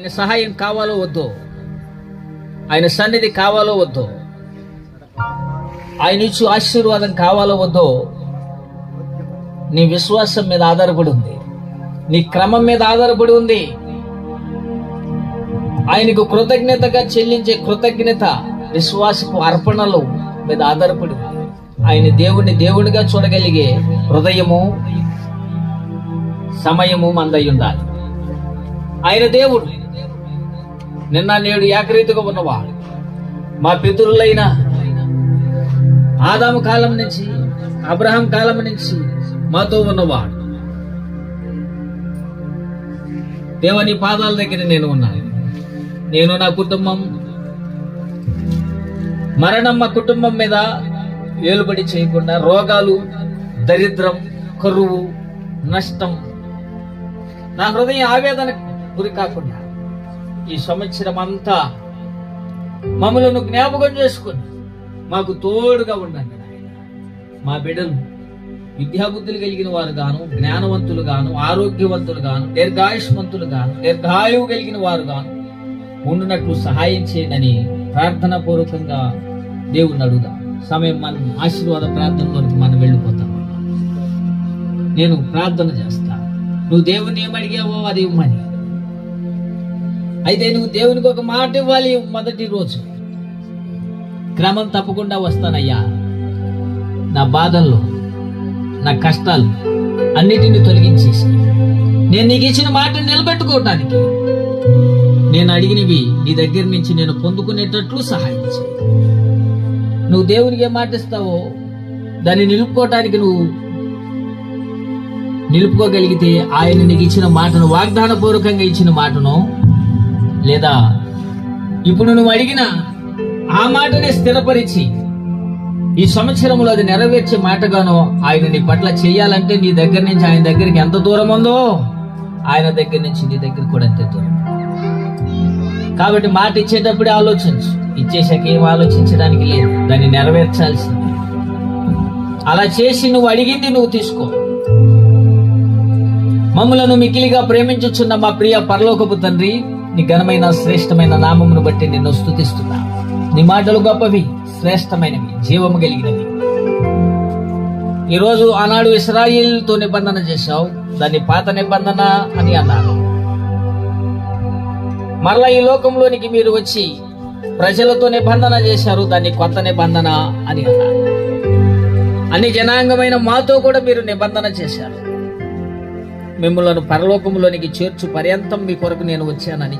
ఆయన సహాయం కావాలో వద్దో, ఆయన సన్నిధి కావాలో వద్దో, ఆయన ఇచ్చు ఆశీర్వాదం కావాలో వద్దో, నీ విశ్వాసం మీద ఆధారపడి ఉంది, నీ క్రమం మీద ఆధారపడి ఉంది. ఆయనకు కృతజ్ఞతగా చెల్లించే కృతజ్ఞత విశ్వాసపు అర్పణలు మీద ఆధారపడి ఉంది. ఆయన దేవుడిగా చూడగలిగే హృదయము సమయము మందై ఉండాలి. ఆయన దేవుడు నిన్న నేడు ఏకరీతిగా ఉన్నవాడు. మా పితరులైన ఆదాము కాలం నుంచి అబ్రహాం కాలం నుంచి మాతో ఉన్నవాడు. దేవుని పాదాల దగ్గర నేను ఉన్నాను. నేను నా కుటుంబం, మరణం మా కుటుంబం మీద ఏలుబడి చేయకుండా, రోగాలు, దరిద్రం, కరువు, నష్టం, నా హృదయం ఆవేదన గురి కాకుండా ఈ సంవత్సరం అంతా మమ్మలను జ్ఞాపకం చేసుకుని మాకు తోడుగా ఉండండి నాయన. మా బిడ్డలు విద్యాబుద్ధులు కలిగిన వారు గాను, జ్ఞానవంతులు గాను, ఆరోగ్యవంతులు గాను, దీర్ఘాయుష్మంతులు గాను, దీర్ఘాయువు కలిగిన వారు గాను ఉండునట్లు సహాయం చేయనని ప్రార్థనా పూర్వకంగా దేవుణ్ణి అడుగుదాం. సమయం మనం ఆశీర్వాద ప్రార్థనలోకి మనం వెళ్ళిపోతాం. నేను ప్రార్థన చేస్తా. నువ్వు దేవుని ఏమడిగావో అది ఇవ్వమని. అయితే నువ్వు దేవునికి ఒక మాట ఇవ్వాలి. మొదటి రోజు క్రమం తప్పకుండా వస్తానయ్యా, నా బాధల్లో, నా కష్టాలు అన్నిటిని తొలగించేసి నేను నీకు ఇచ్చిన మాటను నిలబెట్టుకోవటానికి, నేను అడిగినవి నీ దగ్గర నుంచి నేను పొందుకునేటట్లు సహాయం చేయి. నువ్వు దేవునికి ఏ మాట ఇస్తావో దాన్ని నిలుపుకోవటానికి నువ్వు నిలుపుకోగలిగితే ఆయన నీకు ఇచ్చిన మాటను, వాగ్దాన పూర్వకంగా ఇచ్చిన మాటను, లేదా ఇప్పుడు నువ్వు అడిగిన ఆ మాటనే స్థిరపరిచి ఈ సంవత్సరంలో అది నెరవేర్చే మాటగానో ఆయన నీ పట్ల చేయాలంటే నీ దగ్గర నుంచి ఆయన దగ్గరికి ఎంత దూరం ఉందో ఆయన దగ్గర నుంచి నీ దగ్గర కూడా అంతే దూరం. కాబట్టి మాట ఇచ్చేటప్పుడే ఆలోచించు, ఇచ్చేసాక ఏం ఆలోచించడానికి లేదు, దాన్ని నెరవేర్చాల్సింది. అలా చేసి నువ్వు అడిగింది నువ్వు తీసుకో. మమ్ములను మిక్కిలిగా ప్రేమించుచున్న మా ప్రియ పరలోకపు తండ్రి, నీ ఘనమైన శ్రేష్టమైన నామమును బట్టి నిన్ను స్తుతిస్తున్నా. నీ మాటలు గొప్పవి, శ్రేష్టమైనవి, జీవము కలిగినవి. ఈరోజు ఆనాడు ఇశ్రాయేలుతో నిబంధన చేశావు, దాన్ని పాత నిబంధన అని అన్నారు. మరలా ఈ లోకంలోనికి మీరు వచ్చి ప్రజలతో నిబంధన చేశారు, దాన్ని కొత్త నిబంధన అని అన్నారు. అన్ని జనాంగమైన మాతో కూడా మీరు నిబంధన చేశారు. మిమ్మల్ని పరలోకములోనికి చేర్చు పర్యంతం మీ కొరకు నేను వచ్చానని